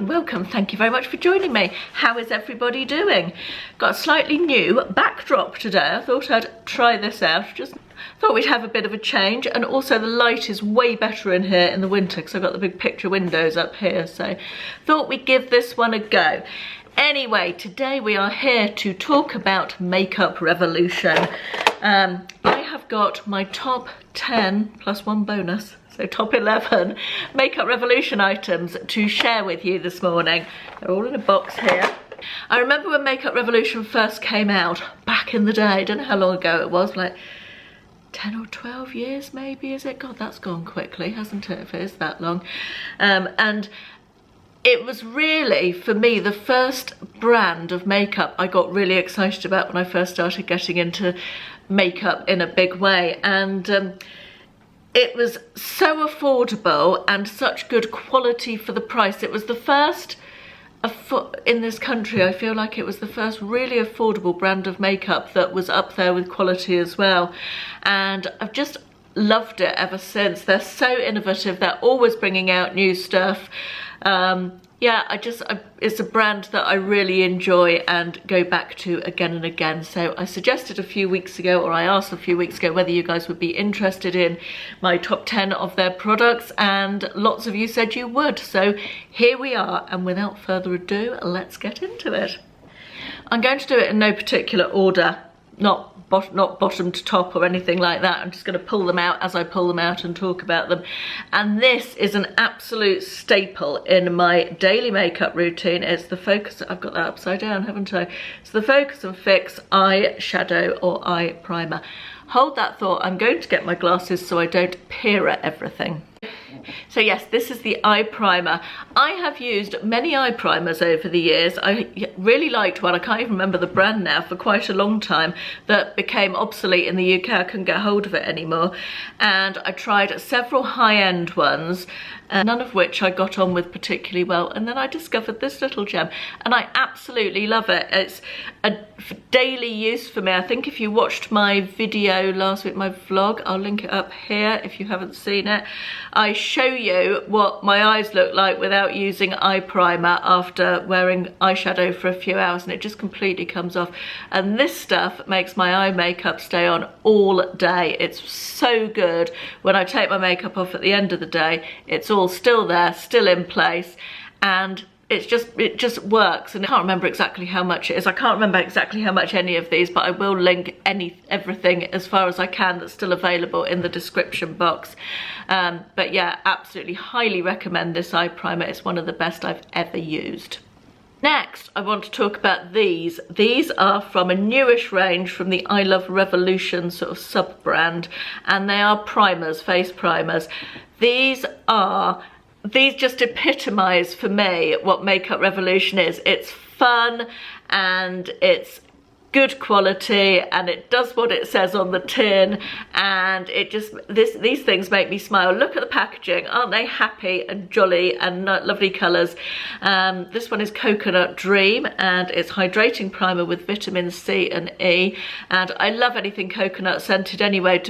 welcome. Thank you very much for joining me. How is everybody doing? Got a slightly new backdrop today. I thought I'd try this out. Just thought we'd have a bit of a change, and also the light is way better in here in the winter because I've got the big picture windows up here, so thought we'd give this one a go. Anyway, today we are here to talk about Makeup Revolution. I have got my top 10 plus one bonus, so top 11 Makeup Revolution items to share with you this morning. They're all in a box here. I remember when Makeup Revolution first came out back in the day. I don't know how long ago it was, like 10 or 12 years maybe, is it? God, that's gone quickly, hasn't it, if it is that long. And it was really, for me, the first brand of makeup I got really excited about when I first started getting into makeup in a big way. And it was so affordable and such good quality for the price. It was the first in this country, I feel like it was the first really affordable brand of makeup that was up there with quality as well. And I've just loved it ever since. They're so innovative. They're always bringing out new stuff. Yeah, it's a brand that I really enjoy and go back to again and again. So I suggested a few weeks ago, or I asked a few weeks ago, whether you guys would be interested in my top 10 of their products, and lots of you said you would. So here we are, and without further ado, let's get into it. I'm going to do it in no particular order, not bottom to top or anything like that. I'm just going to pull them out as I pull them out and talk about them. And this is an absolute staple in my daily makeup routine. It's the Focus, I've got that upside down, haven't I? It's the Focus and Fix eye shadow or eye primer. Hold that thought, I'm going to get my glasses so I don't peer at everything. So yes, this is the eye primer. I have used many eye primers over the years. I really liked one, I can't even remember the brand now, for quite a long time, that became obsolete in the UK. I couldn't get hold of it anymore. And I tried several high-end ones, none of which I got on with particularly well. And then I discovered this little gem, and I absolutely love it. It's a daily use for me. I think if you watched my video last week, my vlog, I'll link it up here if you haven't seen it. I show you what my eyes look like without using eye primer after wearing eyeshadow for a few hours, and it just completely comes off. And this stuff makes my eye makeup stay on all day. It's so good. When I take my makeup off at the end of the day, it's all still there, still in place, and it just works. And I can't remember exactly how much it is. I can't remember exactly how much any of these, but I will link everything as far as I can that's still available in the description box. But yeah, absolutely highly recommend this eye primer. It's one of the best I've ever used. Next, I want to talk about these. These are from a newish range from the I Love Revolution sort of sub-brand, and they are primers, face primers. These just epitomise for me what Makeup Revolution is. It's fun and it's good quality, and it does what it says on the tin, and it just, these things make me smile. Look at the packaging, aren't they happy and jolly and lovely colours. This one is Coconut Dream, and it's hydrating primer with vitamin C and E, and I love anything coconut scented anyway.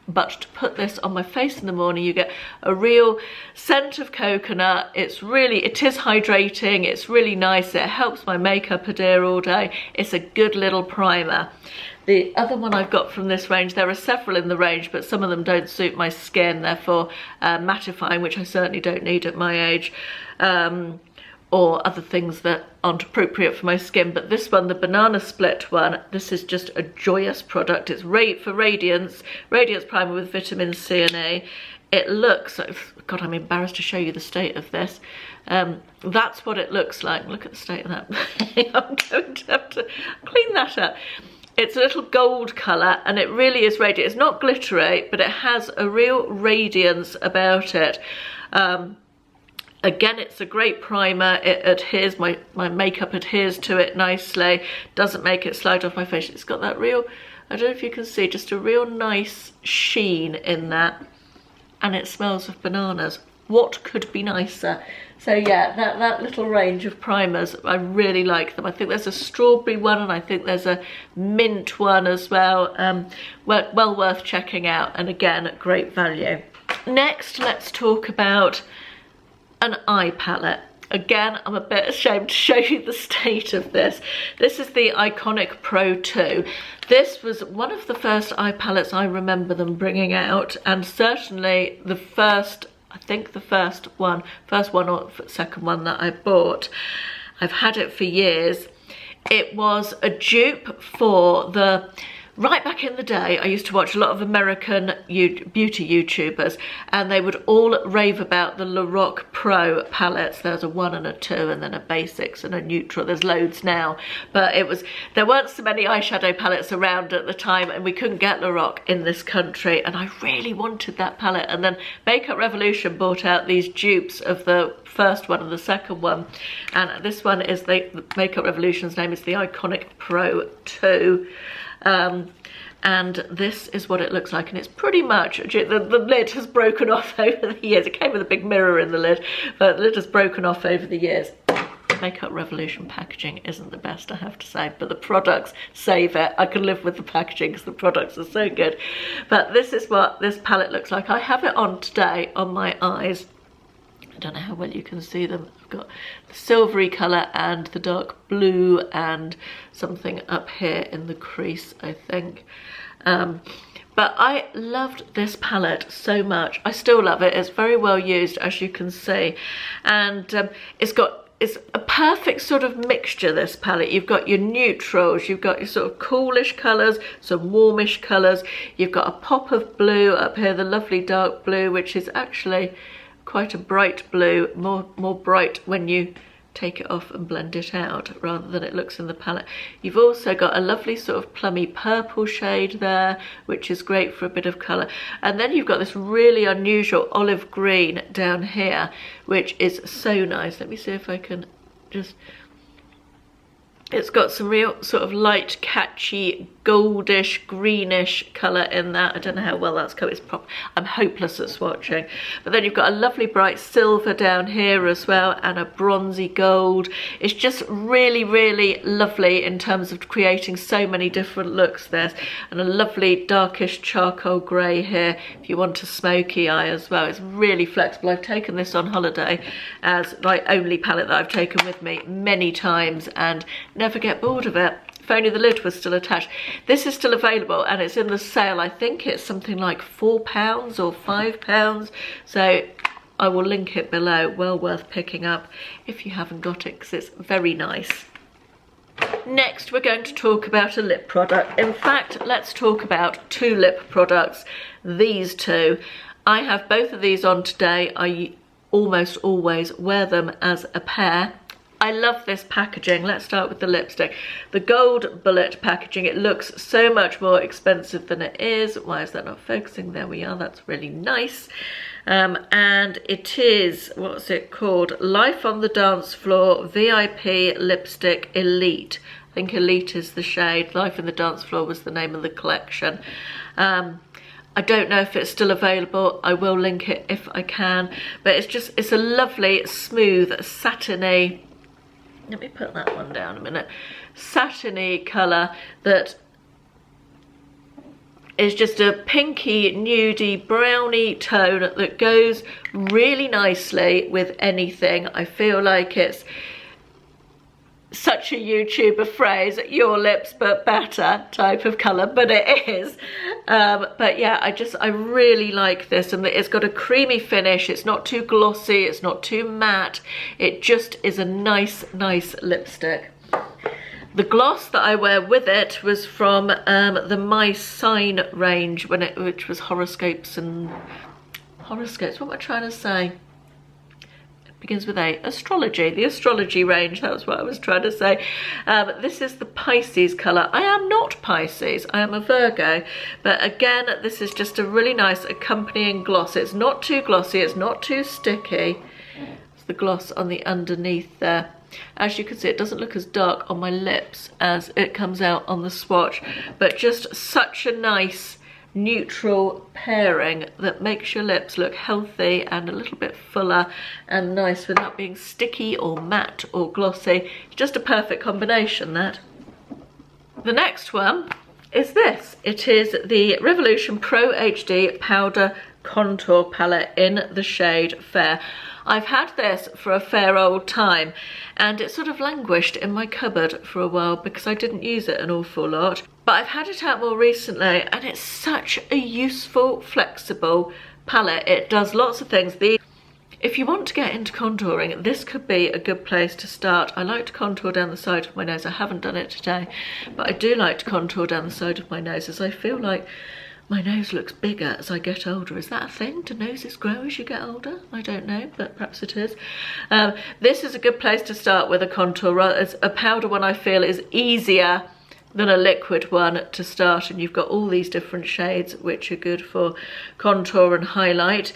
But to put this on my face in the morning, you get a real scent of coconut. It is hydrating, it's really nice, it helps my makeup adhere all day. It's a good little primer. The other one I've got from this range, there are several in the range, but some of them don't suit my skin, therefore mattifying, which I certainly don't need at my age. Or other things that aren't appropriate for my skin. But this one, the Banana Split one, this is just a joyous product. It's for Radiance primer with vitamin C and A. It looks, God, I'm embarrassed to show you the state of this. That's what it looks like. Look at the state of that. I'm going to have to clean that up. It's a little gold colour, and it really is radiant. It's not glittery, but it has a real radiance about it. Again, it's a great primer. It adheres, my makeup adheres to it nicely, doesn't make it slide off my face. It's got that real, I don't know if you can see, just a real nice sheen in that, and it smells of bananas. What could be nicer? So yeah, that little range of primers, I really like them. I think there's a strawberry one, and I think there's a mint one as well. Well worth checking out, and again, great value. Next, let's talk about an eye palette. Again, I'm a bit ashamed to show you the state of this. This is the Iconic Pro 2. This was one of the first eye palettes I remember them bringing out, and certainly the first, I think the first one or second one that I bought. I've had it for years. It was a dupe for the... Right back in the day, I used to watch a lot of American beauty YouTubers, and they would all rave about the Lorac Pro palettes. There's a 1 and a 2, and then a basics and a neutral. There's loads now, but there weren't so many eyeshadow palettes around at the time, and we couldn't get Lorac in this country, and I really wanted that palette. And then Makeup Revolution bought out these dupes of the first one and the second one, and this one is the Makeup Revolution's name is the Iconic Pro 2. And this is what it looks like, and it's pretty much, the lid has broken off over the years. It came with a big mirror in the lid, but the lid has broken off over the years. Makeup Revolution packaging isn't the best, I have to say, but the products save it. I can live with the packaging because the products are so good. But this is what this palette looks like. I have it on today on my eyes. I don't know how well you can see them. I've got the silvery colour and the dark blue and something up here in the crease, I think. But I loved this palette so much. I still love it. It's very well used, as you can see. And it's a perfect sort of mixture, this palette. You've got your neutrals, you've got your sort of coolish colours, some warmish colours. You've got a pop of blue up here, the lovely dark blue, which is actually quite a bright blue, more bright when you take it off and blend it out rather than it looks in the palette. You've also got a lovely sort of plummy purple shade there, which is great for a bit of colour. And then you've got this really unusual olive green down here, which is so nice. Let me see if I can just... It's got some real sort of light, catchy, goldish, greenish colour in that. I don't know how well that's coming. It's I'm hopeless at swatching. But then you've got a lovely bright silver down here as well, and a bronzy gold. It's just really, really lovely in terms of creating so many different looks there. And a lovely darkish charcoal grey here if you want a smoky eye as well. It's really flexible. I've taken this on holiday as my only palette that I've taken with me many times and never get bored of it. If only the lid was still attached. This is still available and it's in the sale. I think it's something like £4 or £5. So I will link it below. Well worth picking up if you haven't got it, because it's very nice. Next, we're going to talk about a lip product. In fact, let's talk about 2 lip products. These 2. I have both of these on today. I almost always wear them as a pair. I love this packaging. Let's start with the lipstick. The gold bullet packaging, it looks so much more expensive than it is. Why is that not focusing? There we are, that's really nice. And it is, what's it called? Life on the Dance Floor VIP Lipstick Elite. I think Elite is the shade. Life on the Dance Floor was the name of the collection. I don't know if it's still available. I will link it if I can. But it's a lovely, smooth, satiny, let me put that one down a minute, satiny colour that is just a pinky, nudie, browny tone that goes really nicely with anything. I feel like it's such a YouTuber phrase, your lips but better type of colour, but it is. But yeah, I really like this, and it's got a creamy finish. It's not too glossy, it's not too matte. It just is a nice lipstick. The gloss that I wear with it was from the My Sign range, which was horoscopes. What am I trying to say? Begins with A, astrology, the astrology range, that's what I was trying to say. This is the Pisces colour. I am not Pisces, I am a Virgo, but again, this is just a really nice accompanying gloss. It's not too glossy, it's not too sticky. It's the gloss on the underneath there. As you can see, it doesn't look as dark on my lips as it comes out on the swatch, but just such a nice neutral pairing that makes your lips look healthy and a little bit fuller and nice without being sticky or matte or glossy. It's just a perfect combination, that. The next one is this. It is the Revolution Pro HD Powder contour palette in the shade Fair. I've had this for a fair old time, and it sort of languished in my cupboard for a while because I didn't use it an awful lot. But I've had it out more recently, and it's such a useful, flexible palette. It does lots of things. If you want to get into contouring, this could be a good place to start. I like to contour down the side of my nose. I haven't done it today, but I do like to contour down the side of my nose, as I feel like my nose looks bigger as I get older. Is that a thing? Do noses grow as you get older? I don't know, but perhaps it is. This is a good place to start with a contour. It's a powder one I feel is easier than a liquid one to start, and you've got all these different shades which are good for contour and highlight.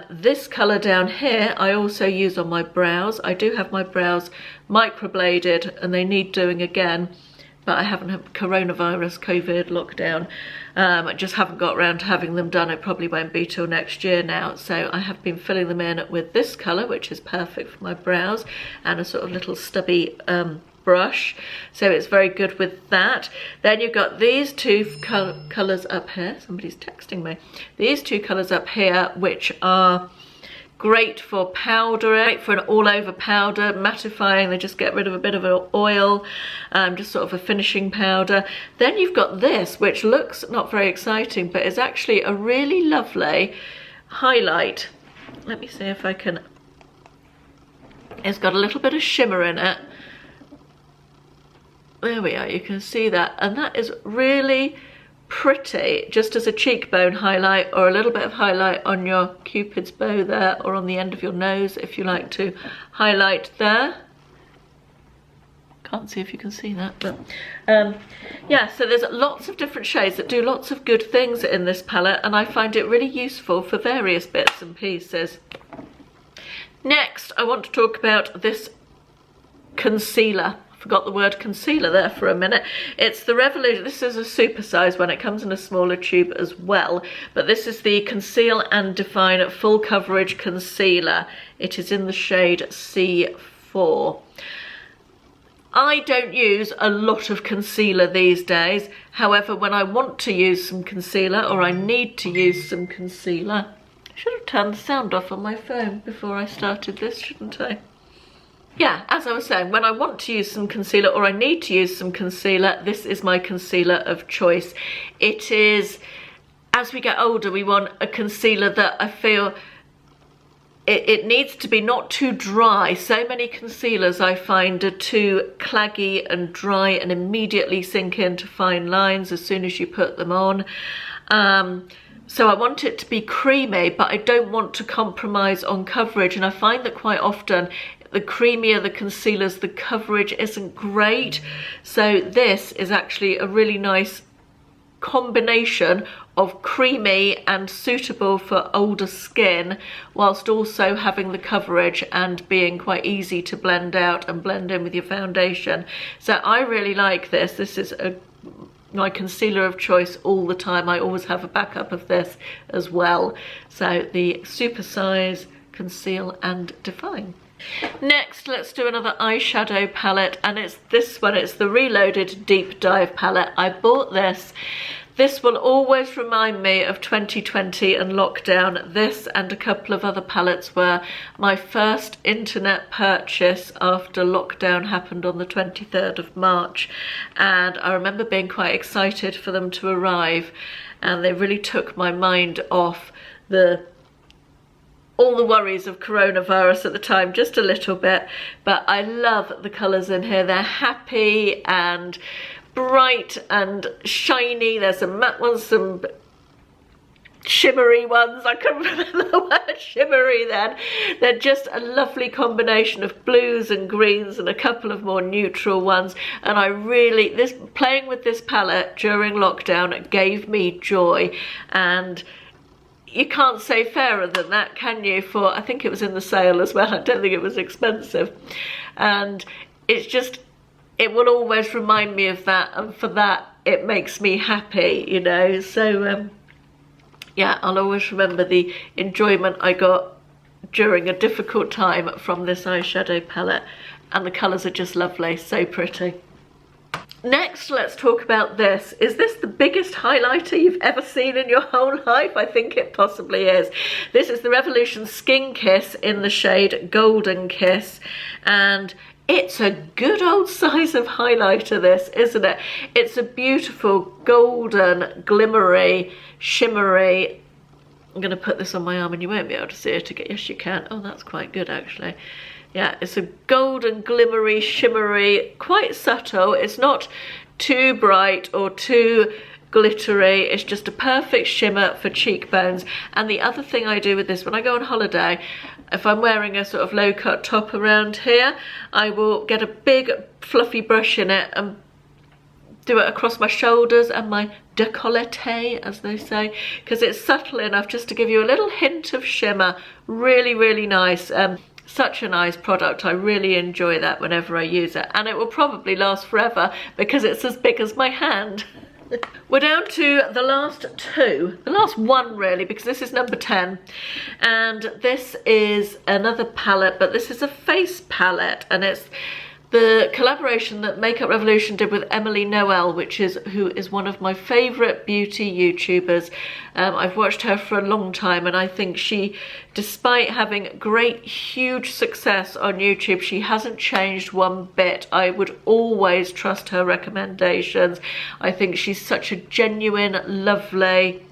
This colour down here I also use on my brows. I do have my brows microbladed and they need doing again, but I haven't had coronavirus, COVID lockdown. I just haven't got around to having them done. It probably won't be till next year now. So I have been filling them in with this colour, which is perfect for my brows, and a sort of little stubby brush. So it's very good with that. Then you've got these two colours up here. Somebody's texting me. These two colours up here, which are great for powdering, for an all-over powder, mattifying. They just get rid of a bit of an oil, just sort of a finishing powder. Then you've got this, which looks not very exciting, but is actually a really lovely highlight. Let me see if I can... It's got a little bit of shimmer in it. There we are, you can see that, and that is really pretty, just as a cheekbone highlight, or a little bit of highlight on your cupid's bow there, or on the end of your nose if you like to highlight there. Can't see if you can see that, but yeah, so there's lots of different shades that do lots of good things in this palette, and I find it really useful for various bits and pieces. Next, I want to talk about this concealer. Forgot the word concealer there for a minute. It's the Revolution. This is a super size one. It comes in a smaller tube as well, but this is the Conceal and Define Full Coverage Concealer. It is in the shade C4. I don't use a lot of concealer these days. However, when I want to use some concealer, or I need to use some concealer, I should have turned the sound off on my phone before I started this, shouldn't I? Yeah, as I was saying, when I want to use some concealer, or I need to use some concealer, this is my concealer of choice. It is, as we get older, we want a concealer that I feel it needs to be not too dry. So many concealers I find are too claggy and dry and immediately sink into fine lines as soon as you put them on. So I want it to be creamy, but I don't want to compromise on coverage, and I find that quite often the creamier the concealers, the coverage isn't great. So this is actually a really nice combination of creamy and suitable for older skin, whilst also having the coverage and being quite easy to blend out and blend in with your foundation. So I really like this. This is my concealer of choice all the time. I always have a backup of this as well. So the Super Size Conceal and Define. Next, let's do another eyeshadow palette, and it's this one. It's the Reloaded Deep Dive palette. I bought this. This will always remind me of 2020 and lockdown. This and a couple of other palettes were my first internet purchase after lockdown happened on the 23rd of March. And I remember being quite excited for them to arrive, and they really took my mind off all the worries of coronavirus at the time, just a little bit. But I love the colours in here. They're happy and bright and shiny. There's some matte ones, some shimmery ones. I couldn't remember the word shimmery then. They're just a lovely combination of blues and greens and a couple of more neutral ones. And I really, playing with this palette during lockdown gave me joy. And you can't say fairer than that, can you? For, I think it was in the sale as well. I don't think it was expensive. And it's just, it will always remind me of that. And for that, it makes me happy, you know. So, yeah, I'll always remember the enjoyment I got during a difficult time from this eyeshadow palette. And the colours are just lovely, so pretty. Next, let's talk about this. Is this the biggest highlighter you've ever seen in your whole life? I think it possibly is. This is the Revolution Skin Kiss in the shade Golden Kiss, and it's a good old size of highlighter, this, isn't it? It's a beautiful golden, glimmery, shimmery. I'm going to put this on my arm and you won't be able to see it again. Yes, you can. Oh, that's quite good, actually. Yeah, it's a golden, glimmery, shimmery, quite subtle. It's not too bright or too glittery. It's just a perfect shimmer for cheekbones. And the other thing I do with this, when I go on holiday, if I'm wearing a sort of low-cut top around here, I will get a big fluffy brush in it and do it across my shoulders and my décolleté, as they say, because it's subtle enough just to give you a little hint of shimmer. Really, really nice. Such a nice product. I really enjoy that whenever I use it, and it will probably last forever because it's as big as my hand. We're down to the last two, the last one really, because this is number 10, and this is another palette, but this is a face palette, and it's the collaboration that Makeup Revolution did with Emily Noel, who is one of my favourite beauty YouTubers. I've watched her for a long time, and I think she, despite having great, huge success on YouTube, she hasn't changed one bit. I would always trust her recommendations. I think she's such a genuine, lovely,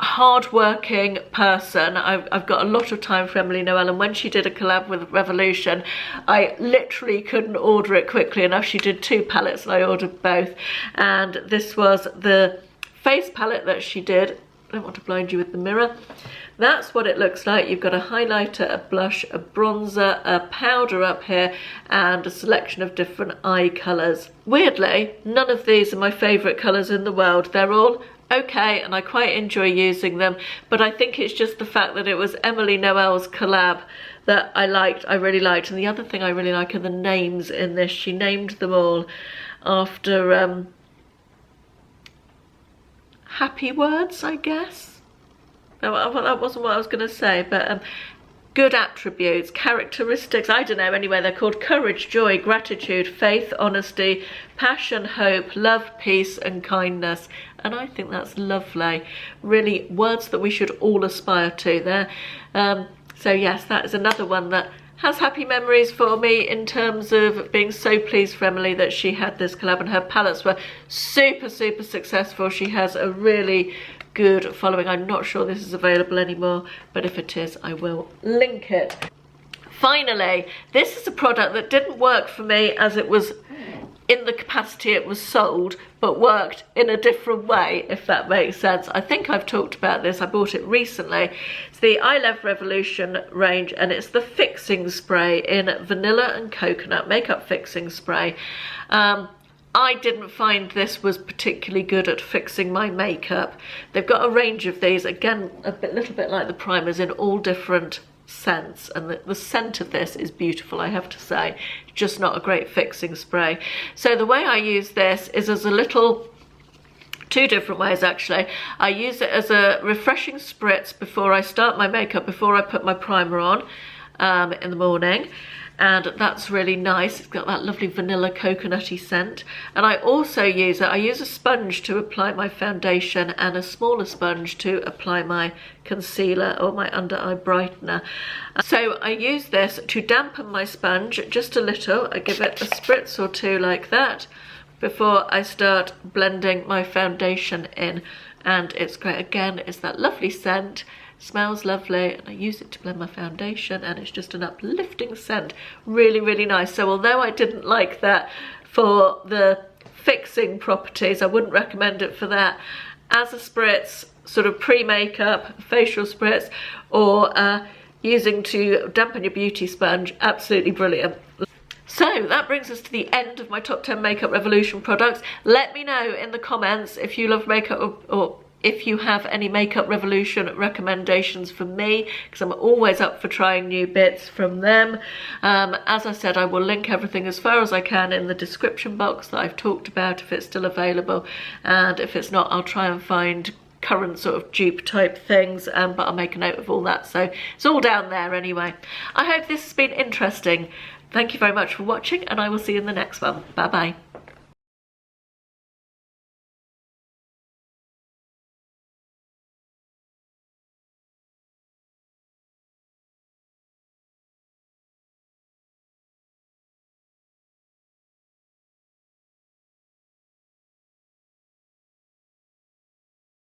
hard-working person. I've got a lot of time for Emily Noel, and when she did a collab with Revolution, I literally couldn't order it quickly enough. She did 2 palettes and I ordered both, and this was the face palette that she did. I don't want to blind you with the mirror. That's what it looks like. You've got a highlighter, a blush, a bronzer, a powder up here, and a selection of different eye colours. Weirdly, none of these are my favourite colours in the world. They're all okay, and I quite enjoy using them, but I think it's just the fact that it was Emily Noel's collab that I really liked. And the other thing I really like are the names in this. She named them all after happy words, I guess. That wasn't what I was going to say, but good attributes, characteristics, I don't know, anyway, they're called courage, joy, gratitude, faith, honesty, passion, hope, love, peace and kindness. And I think that's lovely. Really, words that we should all aspire to there. So yes, that is another one that has happy memories for me in terms of being so pleased for Emily that she had this collab, and her palettes were super, super successful. She has a really good following. I'm not sure this is available anymore, but if it is, I will link it. Finally, this is a product that didn't work for me as it was in the capacity it was sold, but worked in a different way, if that makes sense. I think I've talked about this. I bought it recently. It's the I Love Revolution range, and it's the fixing spray in vanilla and coconut, makeup fixing spray. I didn't find this was particularly good at fixing my makeup. They've got a range of these, again, little bit like the primers, in all different scents, and the scent of this is beautiful, I have to say. Just not a great fixing spray. So the way I use this is as a little, 2 different ways actually. I use it as a refreshing spritz before I start my makeup, before I put my primer on in the morning. And that's really nice. It's got that lovely vanilla coconutty scent. And I also use a sponge to apply my foundation and a smaller sponge to apply my concealer or my under eye brightener. So I use this to dampen my sponge just a little. I give it a spritz or 2 like that before I start blending my foundation in. And it's great. Again, it's that lovely scent. Smells lovely, and I use it to blend my foundation, and it's just an uplifting scent. Really, really nice. So although I didn't like that for the fixing properties, I wouldn't recommend it for that. As a spritz, sort of pre-makeup, facial spritz, or using to dampen your beauty sponge, absolutely brilliant. So that brings us to the end of my top 10 Makeup Revolution products. Let me know in the comments if you love makeup or if you have any Makeup Revolution recommendations for me, because I'm always up for trying new bits from them. As I said, I will link everything as far as I can in the description box that I've talked about, if it's still available, and if it's not, I'll try and find current sort of dupe type things, but I'll make a note of all that, so it's all down there anyway. I hope this has been interesting. Thank you very much for watching, and I will see you in the next one. Bye bye.